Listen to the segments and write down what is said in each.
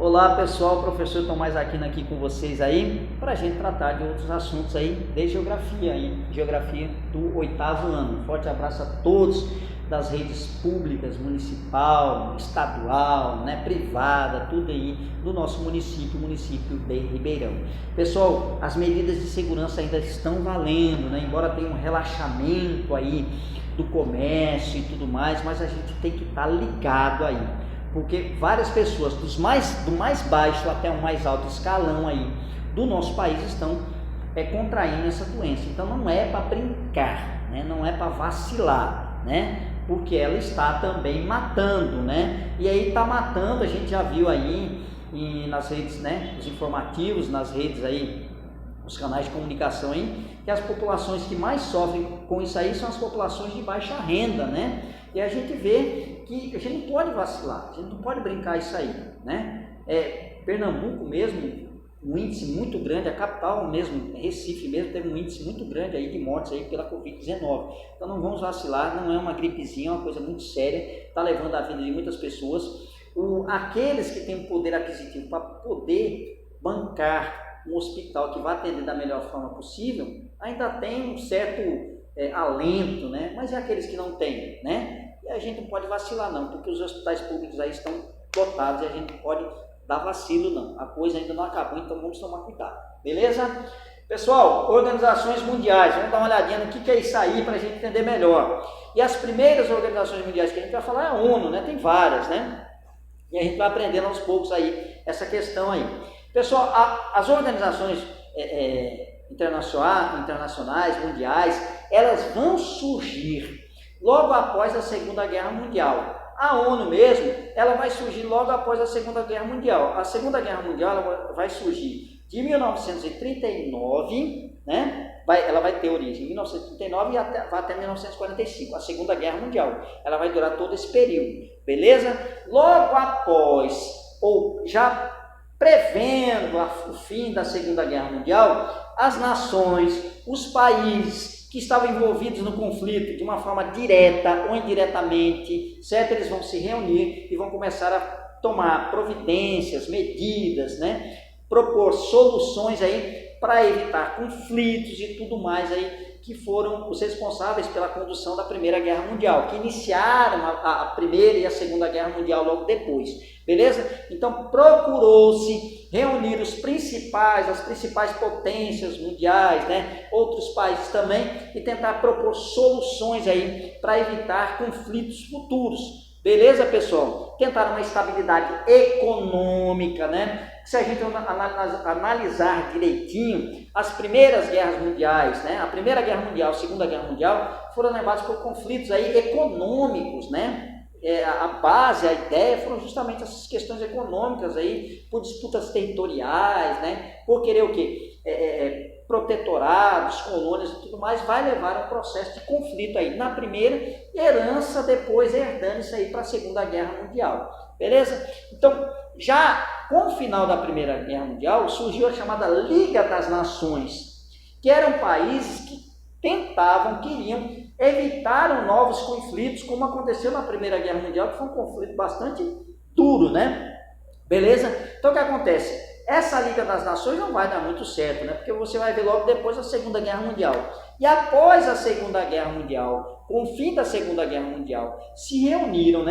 Olá pessoal, professor Tomás Aquino aqui com vocês aí, para a gente tratar de outros assuntos aí de geografia do 8º ano. Forte abraço a todos das redes públicas, municipal, estadual, privada, tudo aí do nosso município de Ribeirão. Pessoal, as medidas de segurança ainda estão valendo, embora tenha um relaxamento aí do comércio e tudo mais, mas a gente tem que estar ligado aí. Porque várias pessoas, do mais baixo até o mais alto escalão aí do nosso país estão contraindo essa doença. Então não é para brincar, não é para vacilar, porque ela está também matando, E aí está matando, a gente já viu aí nas redes, os informativos, nas redes aí, os canais de comunicação aí, que as populações que mais sofrem com isso aí são as populações de baixa renda, E a gente vê que a gente não pode vacilar, a gente não pode brincar isso aí, Pernambuco mesmo, um índice muito grande, a capital mesmo, Recife mesmo, teve um índice muito grande aí de mortes aí pela Covid-19. Então não vamos vacilar, não é uma gripezinha, é uma coisa muito séria, está levando a vida de muitas pessoas. Aqueles que têm um poder aquisitivo para poder bancar um hospital que vai atender da melhor forma possível, ainda tem um certo alento, mas e aqueles que não têm, E a gente não pode vacilar não, porque os hospitais públicos aí estão lotados e a gente não pode dar vacilo não, a coisa ainda não acabou, então vamos tomar cuidado, beleza? Pessoal, organizações mundiais, vamos dar uma olhadinha no que é isso aí para a gente entender melhor. E as primeiras organizações mundiais que a gente vai falar é a ONU, tem várias, E a gente vai aprendendo aos poucos aí essa questão aí. Pessoal, as organizações internacionais, mundiais, elas vão surgir logo após a Segunda Guerra Mundial. A ONU mesmo, ela vai surgir logo após a Segunda Guerra Mundial. A Segunda Guerra Mundial ela vai surgir de 1939, ela vai ter origem em 1939 e vai até 1945, a Segunda Guerra Mundial. Ela vai durar todo esse período, beleza? Logo após, ou já prevendo o fim da Segunda Guerra Mundial, as nações, os países que estavam envolvidos no conflito de uma forma direta ou indiretamente, certo? Eles vão se reunir e vão começar a tomar providências, medidas, propor soluções aí para evitar conflitos e tudo mais aí que foram os responsáveis pela condução da Primeira Guerra Mundial, que iniciaram a Primeira e a Segunda Guerra Mundial logo depois, beleza? Então procurou-se reunir as principais potências mundiais, outros países também, e tentar propor soluções aí para evitar conflitos futuros, beleza, pessoal? Tentaram uma estabilidade econômica, Se a gente analisar direitinho, as primeiras guerras mundiais, a Primeira Guerra Mundial, a Segunda Guerra Mundial, foram levadas por conflitos aí econômicos, A base, a ideia foram justamente essas questões econômicas aí, por disputas territoriais, por querer o quê? Protetorados, colônias e tudo mais, vai levar a um processo de conflito aí na primeira, herança depois herdando isso aí para a Segunda Guerra Mundial, beleza? Então, já com o final da Primeira Guerra Mundial, surgiu a chamada Liga das Nações, que eram países que queriam evitar novos conflitos, como aconteceu na Primeira Guerra Mundial, que foi um conflito bastante duro, Beleza? Então o que acontece? Essa Liga das Nações não vai dar muito certo, porque você vai ver logo depois da Segunda Guerra Mundial. E após a Segunda Guerra Mundial, com o fim da Segunda Guerra Mundial, se reuniram,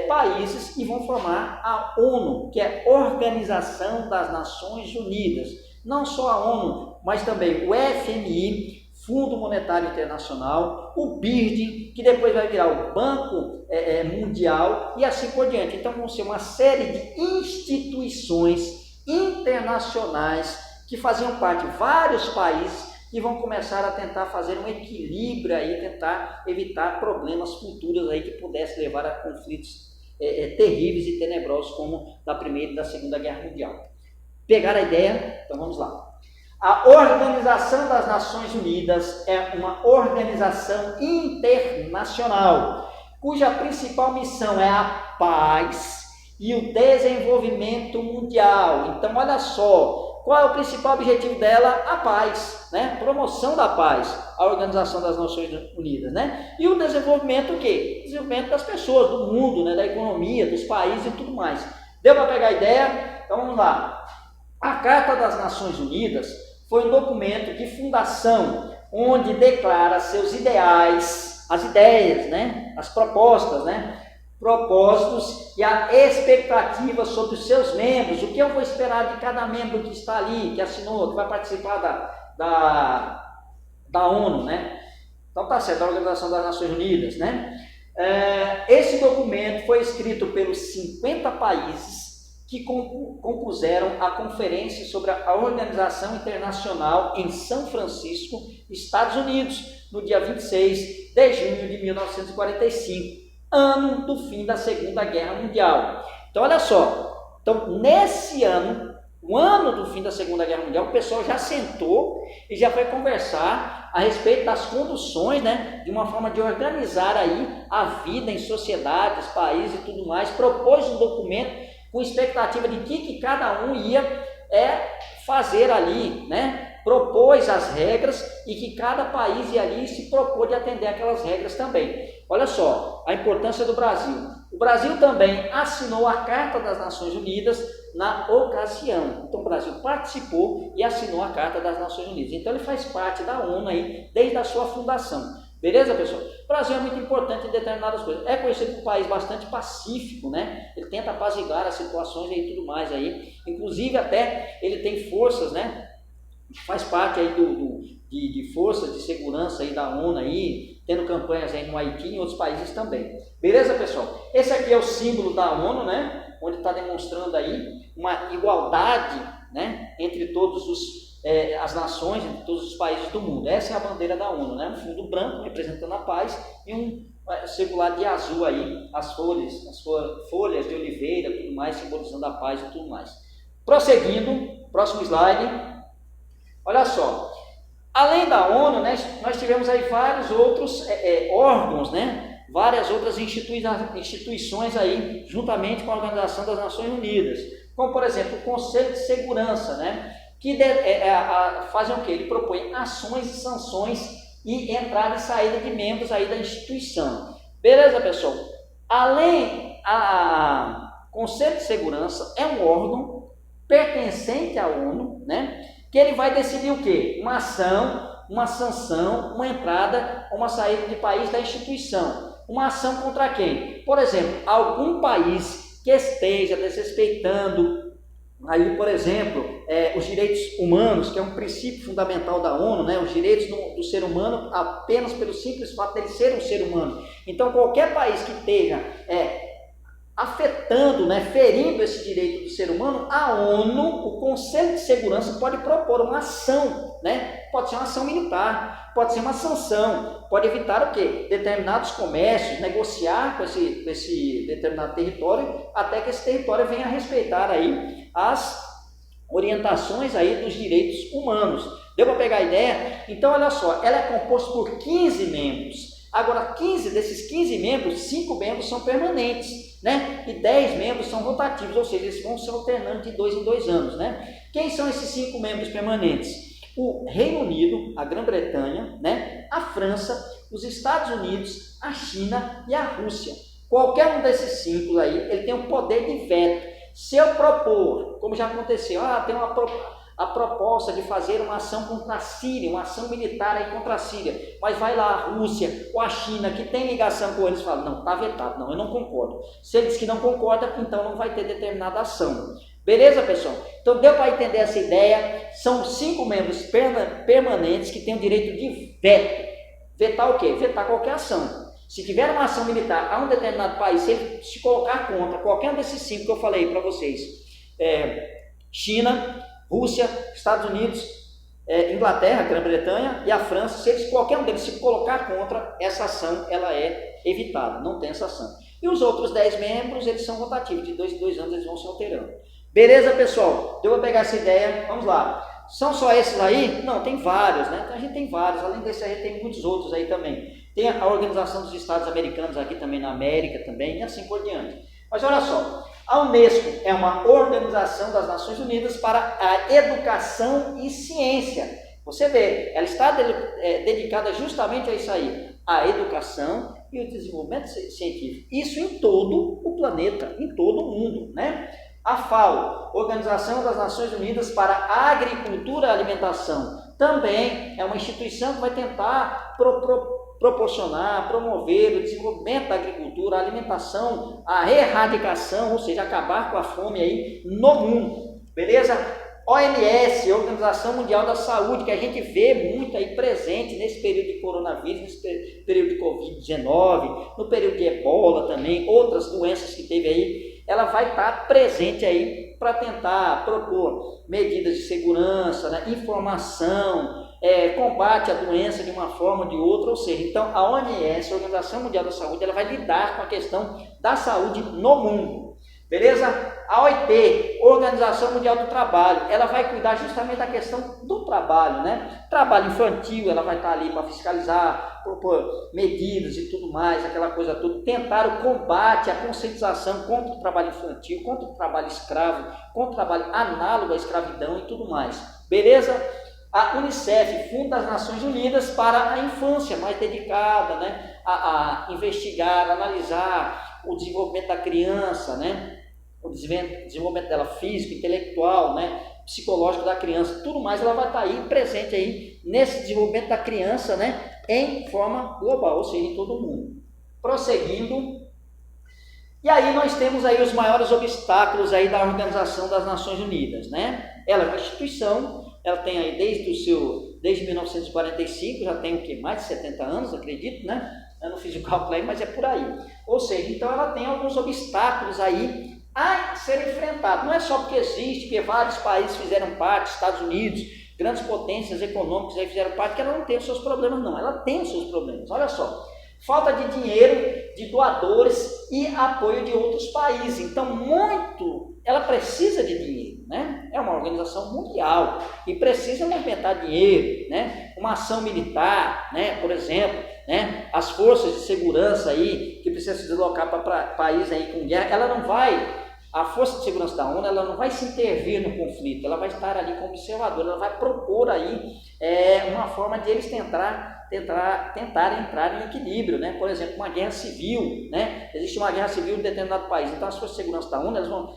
países e vão formar a ONU, que é a Organização das Nações Unidas. Não só a ONU, mas também o FMI, Fundo Monetário Internacional, o BIRD, que depois vai virar o Banco Mundial e assim por diante. Então vão ser uma série de instituições internacionais que faziam parte de vários países e vão começar a tentar fazer um equilíbrio aí, tentar evitar problemas futuros aí que pudessem levar a conflitos terríveis e tenebrosos como da Primeira e da Segunda Guerra Mundial. Pegaram a ideia? Então vamos lá. A Organização das Nações Unidas é uma organização internacional, cuja principal missão é a paz e o desenvolvimento mundial. Então, olha só, qual é o principal objetivo dela? A paz, Promoção da paz, a Organização das Nações Unidas, E o desenvolvimento o quê? Desenvolvimento das pessoas, do mundo, da economia, dos países e tudo mais. Deu para pegar a ideia? Então vamos lá. A Carta das Nações Unidas foi um documento de fundação onde declara seus ideais, as ideias, né? As propostas, né? Propósitos e a expectativa sobre os seus membros, o que eu vou esperar de cada membro que está ali, que assinou, que vai participar da ONU, né? Então tá certo, da Organização das Nações Unidas, né? Esse documento foi escrito pelos 50 países que compuseram a Conferência sobre a Organização Internacional em São Francisco, Estados Unidos, no dia 26 de junho de 1945, ano do fim da Segunda Guerra Mundial. Então olha só, então nesse ano, o ano do fim da Segunda Guerra Mundial, o pessoal já sentou e já foi conversar a respeito das conduções, né, de uma forma de organizar aí a vida em sociedades, países e tudo mais, propôs um documento com expectativa de que cada um ia fazer ali, né? Propôs as regras e que cada país ia ali se propôs de atender aquelas regras também. Olha só, a importância do Brasil. O Brasil também assinou a Carta das Nações Unidas na ocasião. Então o Brasil participou e assinou a Carta das Nações Unidas. Então ele faz parte da ONU aí desde a sua fundação. Beleza, pessoal? O Brasil é muito importante em determinadas coisas. É conhecido como um país bastante pacífico, né? Ele tenta apaziguar as situações e tudo mais aí. Inclusive até ele tem forças, né? Faz parte aí de forças de segurança aí da ONU aí, tendo campanhas aí no Haiti e em outros países também. Beleza, pessoal? Esse aqui é o símbolo da ONU, né? Onde está demonstrando aí uma igualdade, né? Entre todos as nações, entre todos os países do mundo. Essa é a bandeira da ONU, né? Um fundo branco representando a paz e um circular de azul aí, as folhas de oliveira, tudo mais, simbolizando a paz e tudo mais. Prosseguindo, próximo slide. Olha só, além da ONU, né, nós tivemos aí vários outros órgãos, né? Várias outras instituições aí, juntamente com a Organização das Nações Unidas, como por exemplo o Conselho de Segurança, né? Que fazem o quê? Ele propõe ações e sanções e entrada e saída de membros aí da instituição. Beleza, pessoal? Conselho de Segurança é um órgão pertencente à ONU, né? Que ele vai decidir o quê? Uma ação, uma sanção, uma entrada ou uma saída de país da instituição. Uma ação contra quem? Por exemplo, algum país que esteja desrespeitando aí, por exemplo, os direitos humanos, que é um princípio fundamental da ONU, né? Os direitos do ser humano apenas pelo simples fato de ele ser um ser humano. Então, qualquer país que esteja afetando, né, ferindo esse direito do ser humano, a ONU, o Conselho de Segurança, pode propor uma ação, né? Pode ser uma ação militar, pode ser uma sanção, pode evitar o quê? Determinados comércios, negociar com esse determinado território, até que esse território venha a respeitar aí as orientações aí dos direitos humanos. Deu para pegar a ideia? Então, olha só, ela é composta por 15 membros. Agora, desses 15 membros, 5 membros são permanentes, né? E 10 membros são rotativos, ou seja, eles vão se alternando de 2 em 2 anos, né? Quem são esses 5 membros permanentes? O Reino Unido, a Grã-Bretanha, né? A França, os Estados Unidos, a China e a Rússia. Qualquer um desses 5 aí, ele tem um poder de veto. Se eu propor, como já aconteceu, tem a proposta de fazer uma ação contra a Síria, uma ação militar aí contra a Síria, mas vai lá a Rússia ou a China, que tem ligação com eles, fala, não, está vetado, não, eu não concordo. Se ele diz que não concorda, então não vai ter determinada ação. Beleza, pessoal? Então deu para entender essa ideia? São 5 membros permanentes que têm o direito de veto. Vetar o quê? Vetar qualquer ação. Se tiver uma ação militar a um determinado país, se ele se colocar contra qualquer um desses 5 que eu falei para vocês, China, Rússia, Estados Unidos, Inglaterra, Grã-Bretanha e a França, se qualquer um deles se colocar contra, essa ação ela é evitada, não tem essa ação. E os outros 10 membros, eles são rotativos, de 2 em 2 anos eles vão se alterando. Beleza, pessoal? Deu para pegar essa ideia? Vamos lá. São só esses aí? Não, tem vários, né? Então, a gente tem vários, além desse aí tem muitos outros aí também. Tem a Organização dos Estados Americanos aqui também na América também, e assim por diante. Mas olha só, a Unesco é uma organização das Nações Unidas para a educação e ciência. Você vê, ela está dedicada justamente a isso aí, a educação e o desenvolvimento científico. Isso em todo o planeta, em todo o mundo, né? A FAO, Organização das Nações Unidas para a Agricultura e Alimentação, também é uma instituição que vai tentar proporcionar, promover o desenvolvimento da agricultura, a alimentação, a erradicação, ou seja, acabar com a fome aí no mundo, beleza? OMS, Organização Mundial da Saúde, que a gente vê muito aí presente nesse período de coronavírus, nesse período de Covid-19, no período de Ebola também, outras doenças que teve aí, ela vai estar presente aí para tentar propor medidas de segurança, né, informação, combate à doença de uma forma ou de outra, ou seja, então a OMS, a Organização Mundial da Saúde, ela vai lidar com a questão da saúde no mundo, beleza? A OIT, Organização Mundial do Trabalho, ela vai cuidar justamente da questão do trabalho, né? Trabalho infantil, ela vai estar ali para fiscalizar, propor medidas e tudo mais, aquela coisa toda, tentar o combate, a conscientização contra o trabalho infantil, contra o trabalho escravo, contra o trabalho análogo à escravidão e tudo mais, beleza? A Unicef, Fundo das Nações Unidas para a Infância, mais dedicada, né, a investigar, analisar o desenvolvimento da criança, né, o desenvolvimento dela físico, intelectual, né, psicológico da criança, tudo mais, ela vai estar aí presente aí nesse desenvolvimento da criança, né, em forma global, ou seja, em todo o mundo. Prosseguindo, e aí nós temos aí os maiores obstáculos aí da Organização das Nações Unidas, né? Ela é uma instituição, ela tem aí desde 1945, já tem o que, mais de 70 anos, acredito, né? Eu não fiz o cálculo aí, mas é por aí. Ou seja, então ela tem alguns obstáculos aí a ser enfrentado. Não é só porque existe, porque vários países fizeram parte, Estados Unidos, grandes potências econômicas aí fizeram parte, que ela não tem os seus problemas, não. Ela tem os seus problemas. Olha só, falta de dinheiro, de doadores e apoio de outros países. Então, ela precisa de dinheiro, né? É uma organização mundial e precisa movimentar dinheiro, né? Uma ação militar, né? Por exemplo, né? As forças de segurança aí que precisam se deslocar para país aí com guerra, a Força de Segurança da ONU, ela não vai se intervir no conflito, ela vai estar ali como observadora, ela vai propor aí uma forma de eles tentar entrar em equilíbrio, né? Por exemplo, uma guerra civil, né? Existe uma guerra civil em determinado país, então as Forças de Segurança da ONU, elas vão,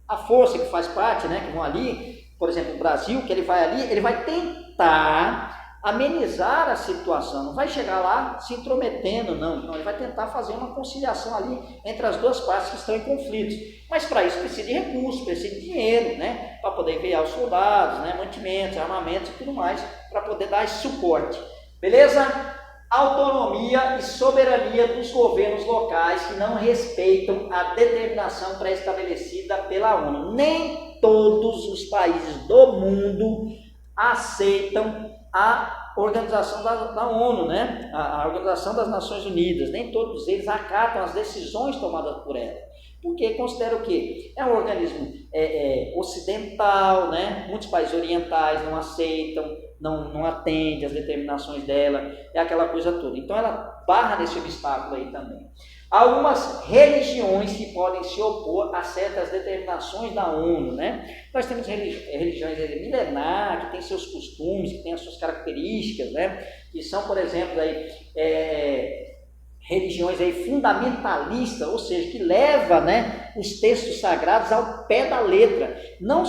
a força que faz parte, né? Que vão ali, por exemplo, o Brasil, que ele vai ali, ele vai tentar amenizar a situação, não vai chegar lá se intrometendo, não, ele vai tentar fazer uma conciliação ali entre as duas partes que estão em conflitos, mas para isso precisa de recursos, precisa de dinheiro, né, para poder enviar os soldados, né, mantimentos, armamentos e tudo mais, para poder dar esse suporte, beleza? Autonomia e soberania dos governos locais que não respeitam a determinação pré-estabelecida pela ONU. Nem todos os países do mundo aceitam a organização da ONU, né? A Organização das Nações Unidas, nem todos eles acatam as decisões tomadas por ela, porque consideram o quê? É um organismo ocidental, né? Muitos países orientais não aceitam, não atendem às determinações dela, é aquela coisa toda. Então ela barra nesse obstáculo aí também. Algumas religiões que podem se opor a certas determinações da ONU, né? Nós temos religiões milenares, que têm seus costumes, que têm as suas características, né? Que são, por exemplo, aí, religiões aí fundamentalistas, ou seja, que leva, né, os textos sagrados ao pé da letra. Não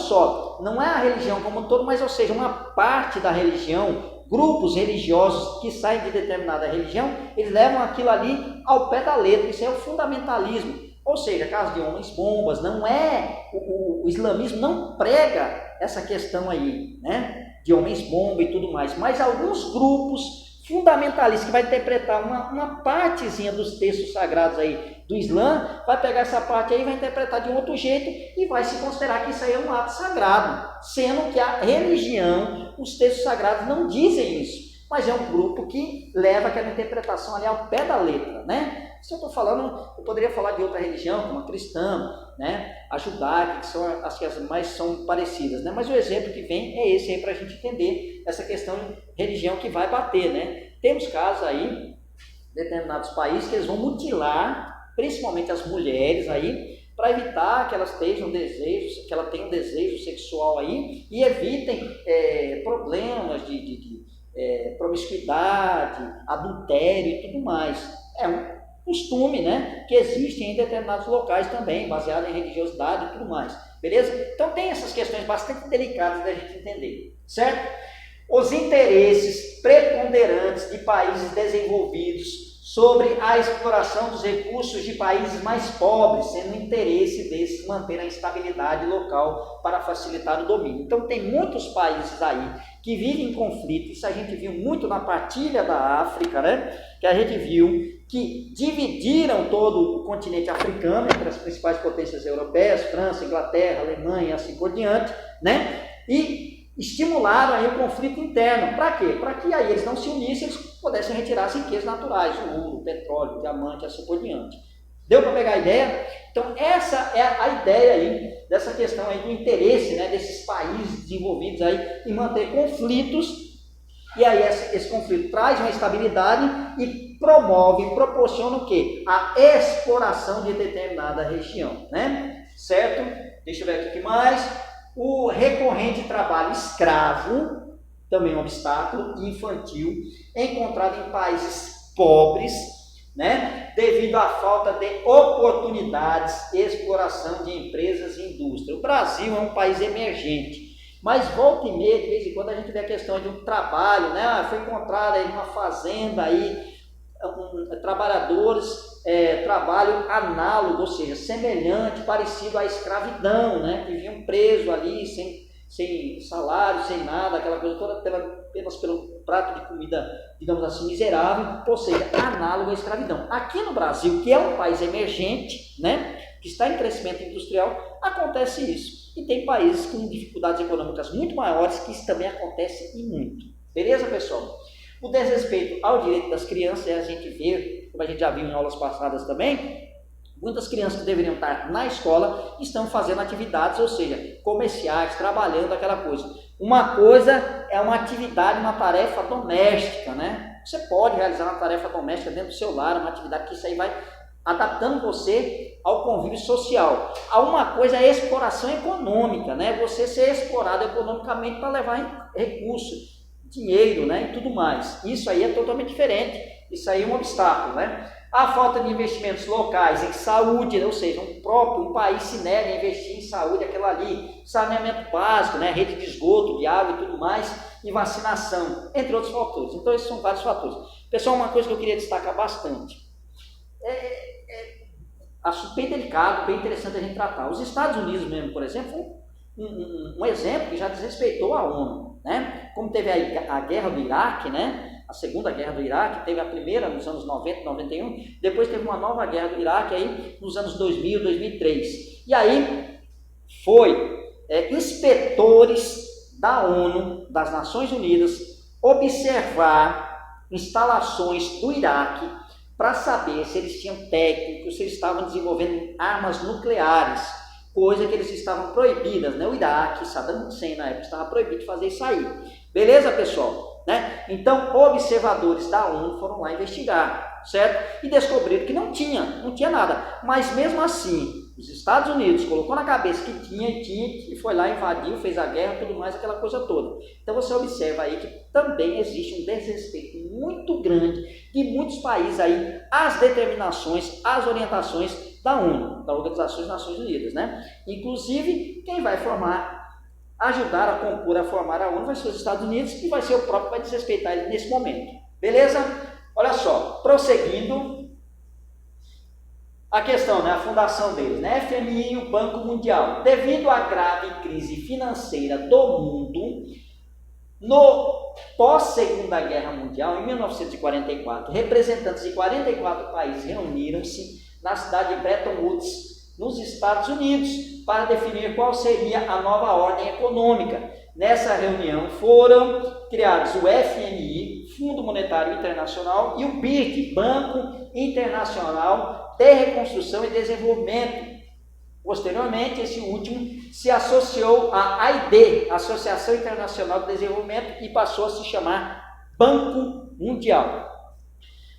é a religião como um todo, mas, ou seja, uma parte da religião, grupos religiosos que saem de determinada religião, eles levam aquilo ali ao pé da letra. Isso é o fundamentalismo, ou seja, caso de homens-bombas. Não é o islamismo não prega essa questão aí, né, de homens-bomba e tudo mais, mas alguns grupos fundamentalistas que vai interpretar uma partezinha dos textos sagrados aí do Islã, vai pegar essa parte aí e vai interpretar de um outro jeito e vai se considerar que isso aí é um ato sagrado, sendo que a religião, os textos sagrados não dizem isso, mas é um grupo que leva aquela interpretação ali ao pé da letra, né? Se eu estou falando, eu poderia falar de outra religião, como a cristã, né? A judaica, que são as que mais são parecidas, né? Mas o exemplo que vem é esse aí para a gente entender essa questão de religião que vai bater, né? Temos casos aí, determinados países, que eles vão mutilar, principalmente as mulheres aí, para evitar que elas tenham desejo, que ela tenha um desejo sexual aí e evitem problemas de promiscuidade, adultério e tudo mais. costume, né, que existem em determinados locais também, baseado em religiosidade e tudo mais, beleza? Então tem essas questões bastante delicadas da gente entender, certo? Os interesses preponderantes de países desenvolvidos sobre a exploração dos recursos de países mais pobres, sendo o interesse desses manter a estabilidade local para facilitar o domínio. Então tem muitos países aí que vivem em conflito, isso a gente viu muito na partilha da África, né? Que a gente viu que dividiram todo o continente africano entre as principais potências europeias, França, Inglaterra, Alemanha e assim por diante, né? E estimularam aí o conflito interno. Para quê? Para que aí eles não se unissem, eles pudessem retirar as riquezas naturais, o ouro, o petróleo, o diamante e assim por diante. Deu para pegar a ideia? Então essa é a ideia aí dessa questão aí do interesse, né, desses países desenvolvidos aí em manter conflitos, e aí esse conflito traz uma estabilidade e promove, proporciona o quê? A exploração de determinada região, né? Certo? Deixa eu ver aqui o que mais. O recorrente trabalho escravo, também um obstáculo, infantil, encontrado em países pobres, né, devido à falta de oportunidades, exploração de empresas e indústria. O Brasil é um país emergente, mas volta e meia, de vez em quando, a gente vê a questão de um trabalho, né, foi encontrado aí uma fazenda aí, trabalhadores, trabalho análogo, ou seja, semelhante, parecido à escravidão, né? Que viviam presos ali, sem salário, sem nada, aquela coisa toda, apenas pelo prato de comida, digamos assim, miserável, ou seja, análogo à escravidão. Aqui no Brasil, que é um país emergente, né? Que está em crescimento industrial, acontece isso. E tem países com dificuldades econômicas muito maiores, que isso também acontece e muito. Beleza, pessoal? O desrespeito ao direito das crianças, a gente vê, como a gente já viu em aulas passadas também, muitas crianças que deveriam estar na escola estão fazendo atividades, ou seja, comerciais, trabalhando, aquela coisa. Uma coisa é uma atividade, uma tarefa doméstica, né? Você pode realizar uma tarefa doméstica dentro do seu lar, uma atividade que isso aí vai adaptando você ao convívio social. A uma coisa é a exploração econômica, né? Você ser explorado economicamente para levar recursos, dinheiro, né, e tudo mais. Isso aí é totalmente diferente. Isso aí é um obstáculo, né? A falta de investimentos locais em saúde, ou seja, um país se nega a investir em saúde, aquela ali, saneamento básico, né, rede de esgoto, de água e tudo mais, e vacinação, entre outros fatores. Então esses são vários fatores. Pessoal, uma coisa que eu queria destacar bastante, acho bem delicado, bem interessante a gente tratar. Os Estados Unidos mesmo, por exemplo, um exemplo que já desrespeitou a ONU, né? Como teve a guerra do Iraque, né? A segunda guerra do Iraque, teve a primeira nos anos 90, 91, depois teve uma nova guerra do Iraque aí nos anos 2000, 2003. E aí foi inspetores da ONU, das Nações Unidas, observar instalações do Iraque para saber se eles tinham técnicos, se eles estavam desenvolvendo armas nucleares, coisa que eles estavam proibidas, né? O Iraque, Saddam Hussein na época estava proibido de fazer isso aí. Beleza, pessoal? Né? Então, observadores da ONU foram lá investigar, certo? E descobriram que não tinha nada. Mas mesmo assim, os Estados Unidos colocou na cabeça que tinha, e foi lá, invadiu, fez a guerra, tudo mais, aquela coisa toda. Então você observa aí que também existe um desrespeito muito grande de muitos países aí às determinações, às orientações da ONU, da Organização das Nações Unidas, né? Inclusive, quem vai ajudar a compor, a formar a ONU vai ser os Estados Unidos, e vai ser o próprio que vai desrespeitar ele nesse momento. Beleza? Olha só, prosseguindo a questão, né, a fundação deles, né, FMI e o Banco Mundial. Devido à grave crise financeira do mundo, no pós-Segunda Guerra Mundial, em 1944, representantes de 44 países reuniram-se na cidade de Bretton Woods, nos Estados Unidos, para definir qual seria a nova ordem econômica. Nessa reunião foram criados o FMI, Fundo Monetário Internacional, e o BID, Banco Internacional de Reconstrução e Desenvolvimento. Posteriormente, esse último se associou à AID, Associação Internacional de Desenvolvimento, e passou a se chamar Banco Mundial.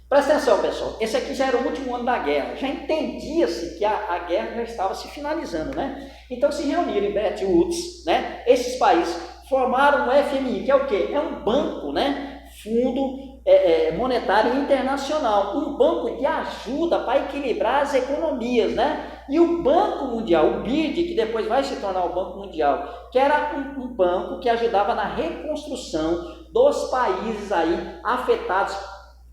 Presta atenção, pessoal, esse aqui já era o último ano da guerra, já entendia-se que a guerra já estava se finalizando, né? Então se reuniram em Bretton Woods, né? Esses países formaram o FMI, que é o quê? É um banco, né? Fundo monetário internacional, um banco de ajuda para equilibrar as economias, né? E o Banco Mundial, o BID, que depois vai se tornar o Banco Mundial, que era um banco que ajudava na reconstrução dos países aí afetados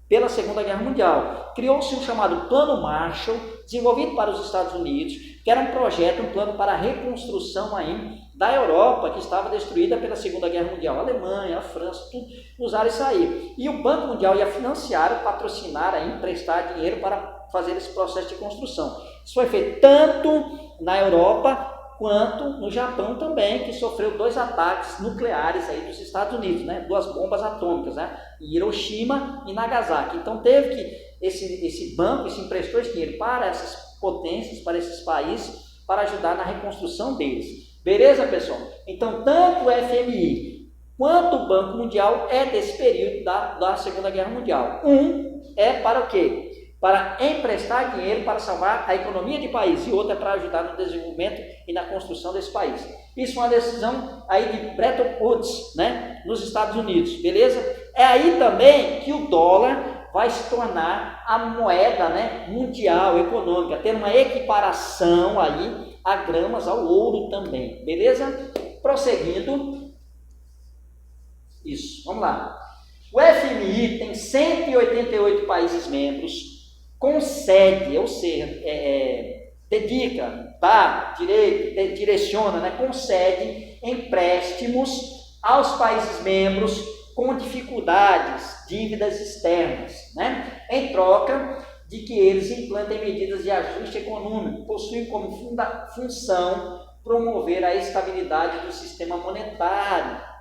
pela Segunda Guerra Mundial. Criou-se um chamado Plano Marshall, desenvolvido para os Estados Unidos, que era um projeto, um plano para a reconstrução aí da Europa, que estava destruída pela Segunda Guerra Mundial. A Alemanha, a França, tudo usaram isso aí. E o Banco Mundial ia financiar, patrocinar, aí, emprestar dinheiro para fazer esse processo de construção. Isso foi feito tanto na Europa quanto no Japão também, que sofreu 2 ataques nucleares aí dos Estados Unidos, né? 2 bombas atômicas, né? Em Hiroshima e Nagasaki. Então teve que esse banco se emprestou esse dinheiro para essas potências, para esses países, para ajudar na reconstrução deles. Beleza, pessoal? Então tanto o FMI quanto o Banco Mundial é desse período da Segunda Guerra Mundial. Um é para o quê? Para emprestar dinheiro para salvar a economia de país, e outra é para ajudar no desenvolvimento e na construção desse país. Isso é uma decisão aí de Bretton Woods, né, nos Estados Unidos, beleza? É aí também que o dólar vai se tornar a moeda, né, mundial, econômica, ter uma equiparação aí a gramas, ao ouro também, beleza? Prosseguindo, isso, vamos lá. O FMI tem 188 países membros, concede, ou seja, dedica, dá direito, direciona, né, concede empréstimos aos países membros com dificuldades, dívidas externas, né, em troca de que eles implantem medidas de ajuste econômico, possuem como função promover a estabilidade do sistema monetário,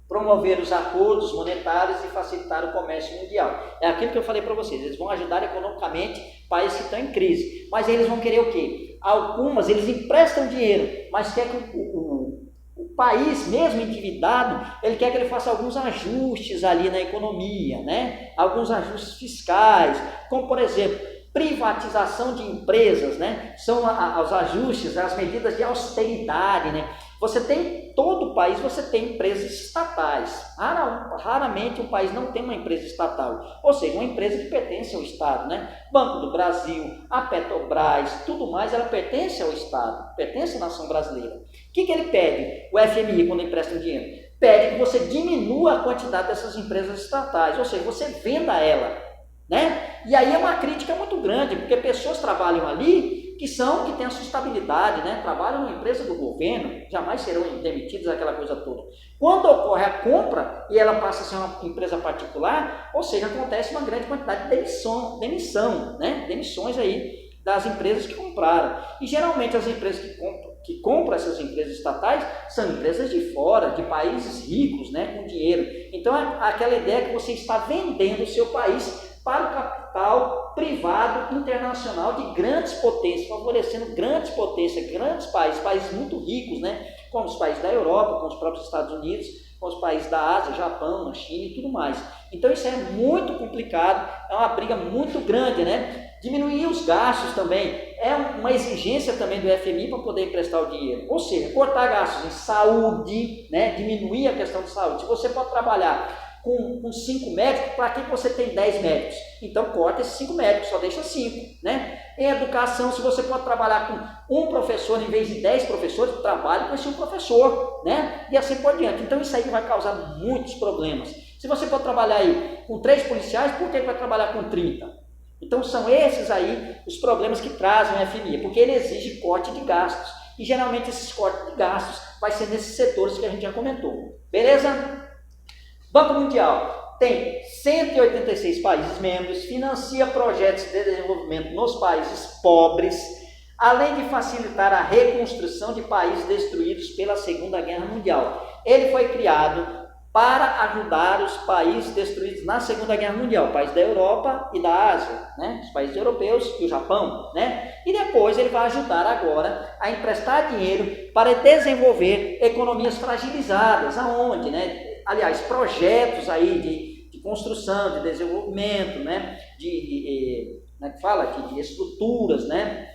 promover os acordos monetários e facilitar o comércio mundial. É aquilo que eu falei para vocês, eles vão ajudar economicamente países que estão em crise, mas eles vão querer o quê? Algumas, eles emprestam dinheiro, mas quer que o país, mesmo endividado, ele quer que ele faça alguns ajustes ali na economia, né? Alguns ajustes fiscais, como por exemplo, privatização de empresas, né? São os ajustes, as medidas de austeridade, né? Você tem, todo o país, você tem empresas estatais. Raramente um país não tem uma empresa estatal, ou seja, uma empresa que pertence ao Estado, né? Banco do Brasil, a Petrobras, tudo mais, ela pertence ao Estado, pertence à nação brasileira. O que ele pede, o FMI, quando empresta dinheiro? Pede que você diminua a quantidade dessas empresas estatais, ou seja, você venda ela, né? E aí é uma crítica muito grande, porque pessoas trabalham ali que têm a sua estabilidade, né? Trabalham numa empresa do governo, jamais serão demitidos, aquela coisa toda. Quando ocorre a compra e ela passa a ser uma empresa particular, ou seja, acontece uma grande quantidade de demissão, né? Demissões aí das empresas que compraram. E geralmente as empresas que compram essas empresas estatais são empresas de fora, de países ricos, né? Com dinheiro. Então é aquela ideia que você está vendendo o seu país para o capital privado internacional de grandes potências, favorecendo grandes potências, grandes países muito ricos, né? Como os países da Europa, como os próprios Estados Unidos, com os países da Ásia, Japão, a China e tudo mais. Então isso é muito complicado, é uma briga muito grande, né? Diminuir os gastos também é uma exigência também do FMI para poder emprestar o dinheiro. Ou seja, cortar gastos em saúde, né? Diminuir a questão de saúde. Se você pode trabalhar com 5 médicos, para que você tem 10 médicos? Então corta esses 5 médicos, só deixa 5, né? Em educação, se você pode trabalhar com um professor em vez de 10 professores, trabalhe com esse um professor, né? E assim por diante. Então isso aí vai causar muitos problemas. Se você pode trabalhar aí com 3 policiais, por que vai trabalhar com 30? Então são esses aí os problemas que trazem a FMI, porque ele exige corte de gastos. E geralmente esses cortes de gastos vai ser nesses setores que a gente já comentou. Beleza? Banco Mundial tem 186 países membros, financia projetos de desenvolvimento nos países pobres, além de facilitar a reconstrução de países destruídos pela Segunda Guerra Mundial. Ele foi criado para ajudar os países destruídos na Segunda Guerra Mundial, países da Europa e da Ásia, né? Os países europeus e o Japão, né? E depois ele vai ajudar agora a emprestar dinheiro para desenvolver economias fragilizadas, aonde, né? Aliás, projetos aí de construção, de desenvolvimento, né? De estruturas, né?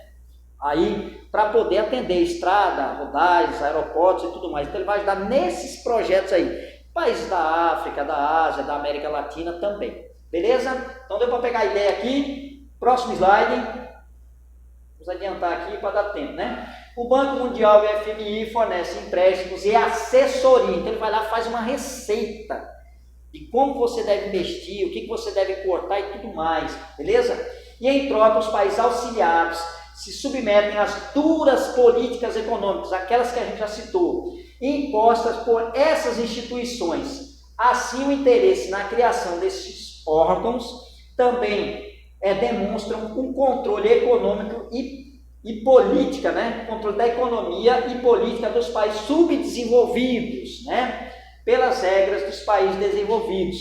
Aí, para poder atender estrada, rodais, aeroportos e tudo mais. Então, ele vai ajudar nesses projetos aí. Países da África, da Ásia, da América Latina também. Beleza? Então deu para pegar a ideia aqui. Próximo slide. Vamos adiantar aqui para dar tempo, né? O Banco Mundial e o FMI fornecem empréstimos e assessoria. Então ele vai lá e faz uma receita de como você deve investir, o que você deve cortar e tudo mais, beleza? E em troca, os países auxiliados se submetem às duras políticas econômicas, aquelas que a gente já citou, impostas por essas instituições. Assim, o interesse na criação desses órgãos também demonstram um controle econômico e política, né? Controle da economia e política dos países subdesenvolvidos, né? Pelas regras dos países desenvolvidos,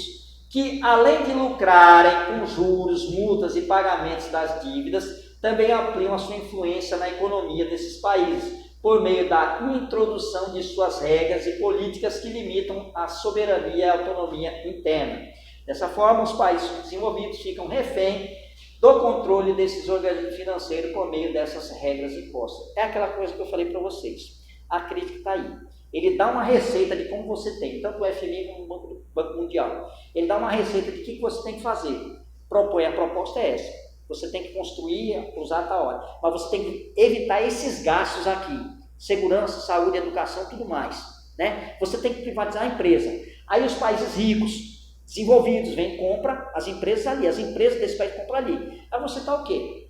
que além de lucrarem com juros, multas e pagamentos das dívidas, também ampliam a sua influência na economia desses países, por meio da introdução de suas regras e políticas que limitam a soberania e a autonomia interna. Dessa forma, os países desenvolvidos ficam refém do controle desses organismos financeiros por meio dessas regras impostas. É aquela coisa que eu falei para vocês. A crítica está aí. Ele dá uma receita de como você tem, tanto o FMI como o Banco Mundial. Ele dá uma receita de o que você tem que fazer. Propõe, a proposta é essa. Você tem que construir, usar tal hora. Mas você tem que evitar esses gastos aqui. Segurança, saúde, educação, tudo mais. Né? Você tem que privatizar a empresa. Aí os países ricos, desenvolvidos, vêm e compram as empresas ali. As empresas desse país compram ali. Aí você está o quê?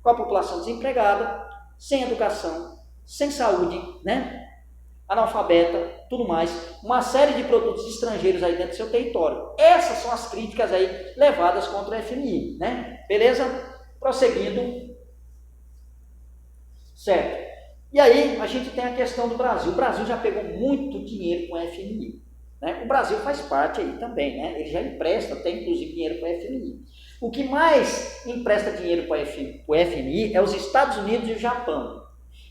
Com a população desempregada, sem educação, sem saúde, né? Analfabeta, tudo mais, uma série de produtos estrangeiros aí dentro do seu território. Essas são as críticas aí levadas contra o FMI, né? Beleza? Prosseguindo. Certo. E aí a gente tem a questão do Brasil. O Brasil já pegou muito dinheiro com o FMI, né? O Brasil faz parte aí também, né? Ele já empresta até inclusive dinheiro para o FMI. O que mais empresta dinheiro para o FMI é os Estados Unidos e o Japão.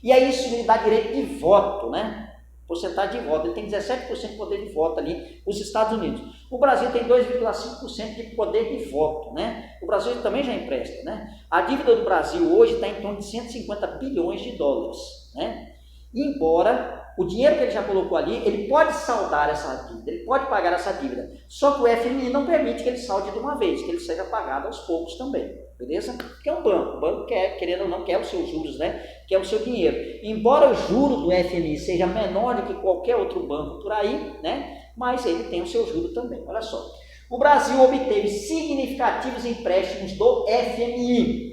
E aí isso lhe dá direito de voto, né? Porcentagem de voto, ele tem 17% de poder de voto ali, os Estados Unidos. O Brasil tem 2,5% de poder de voto, né? O Brasil também já empresta, né? A dívida do Brasil hoje está em torno de 150 bilhões de dólares, né? E embora o dinheiro que ele já colocou ali, ele pode saldar essa dívida, ele pode pagar essa dívida, só que o FMI não permite que ele salde de uma vez, que ele seja pagado aos poucos também, beleza? Porque é um banco, o banco quer, querendo ou não, quer os seus juros, né? Quer o seu dinheiro. Embora o juro do FMI seja menor do que qualquer outro banco por aí, né? Mas ele tem o seu juro também, olha só. O Brasil obteve significativos empréstimos do FMI,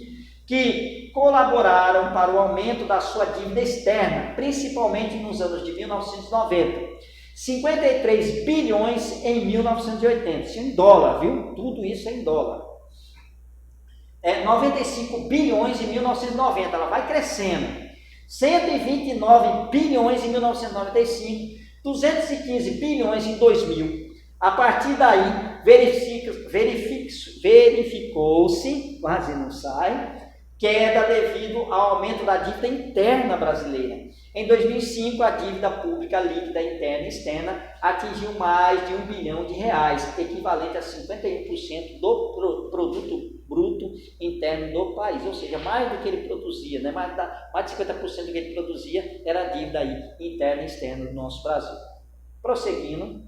que colaboraram para o aumento da sua dívida externa, principalmente nos anos de 1990. 53 bilhões em 1980, isso em dólar, viu? Tudo isso é em dólar. 95 bilhões em 1990, ela vai crescendo. 129 bilhões em 1995, 215 bilhões em 2000. A partir daí, verificou-se, quase não sai, queda devido ao aumento da dívida interna brasileira. Em 2005, a dívida pública líquida interna e externa atingiu mais de R$1 bilhão, equivalente a 51% do produto bruto interno do país, ou seja, mais do que ele produzia, né? mais de 50% do que ele produzia era a dívida aí, interna e externa do nosso Brasil. Prosseguindo,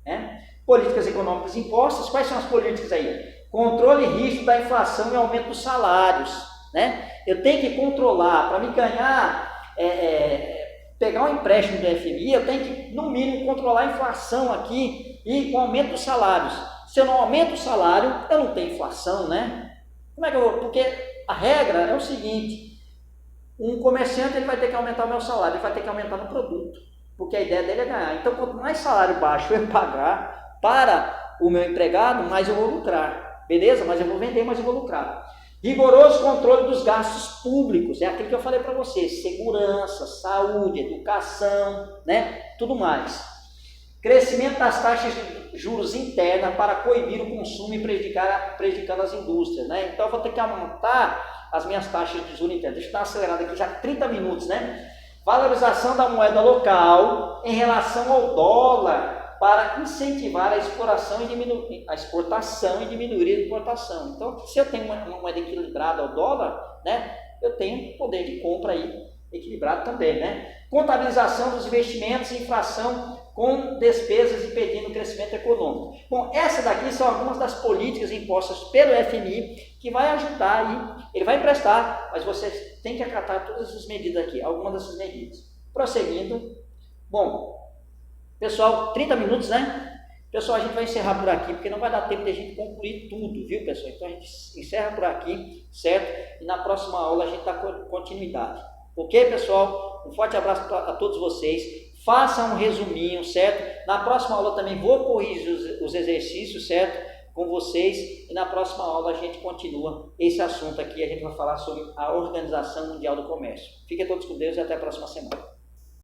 né? Políticas econômicas impostas, quais são as políticas aí? Controle rígido da inflação e aumento dos salários, né? Eu tenho que controlar, para me ganhar, pegar um empréstimo do FMI, eu tenho que, no mínimo, controlar a inflação aqui e o aumento dos salários. Se eu não aumento o salário, eu não tenho inflação, né? Como é que eu vou? Porque a regra é o seguinte, um comerciante ele vai ter que aumentar o meu salário, ele vai ter que aumentar no produto, porque a ideia dele é ganhar. Então, quanto mais salário baixo eu pagar para o meu empregado, mais eu vou lucrar, beleza? Mas eu vou vender, mas eu vou lucrar. Rigoroso controle dos gastos públicos, é aquilo que eu falei para vocês, segurança, saúde, educação, né? Tudo mais. Crescimento das taxas de juros internas para coibir o consumo e prejudicando as indústrias, né? Então eu vou ter que aumentar as minhas taxas de juros internas. Deixa eu dar uma acelerada aqui, já 30 minutos, né? Valorização da moeda local em relação ao dólar para incentivar a exportação e diminuir a importação. Então, se eu tenho uma moeda equilibrada ao dólar, né? Eu tenho poder de compra aí equilibrado também, né? Contabilização dos investimentos e inflação com despesas impedindo o crescimento econômico. Bom, essas daqui são algumas das políticas impostas pelo FMI que vai ajudar aí, ele vai emprestar, mas você tem que acatar todas essas medidas aqui, algumas dessas medidas. Prosseguindo, bom, pessoal, 30 minutos, né? Pessoal, a gente vai encerrar por aqui, porque não vai dar tempo de a gente concluir tudo, viu, pessoal? Então a gente encerra por aqui, certo? E na próxima aula a gente dá continuidade. Ok, pessoal? Um forte abraço a todos vocês. Façam um resuminho, certo? Na próxima aula também vou corrigir os exercícios, certo? Com vocês. E na próxima aula a gente continua esse assunto aqui. A gente vai falar sobre a Organização Mundial do Comércio. Fiquem todos com Deus e até a próxima semana.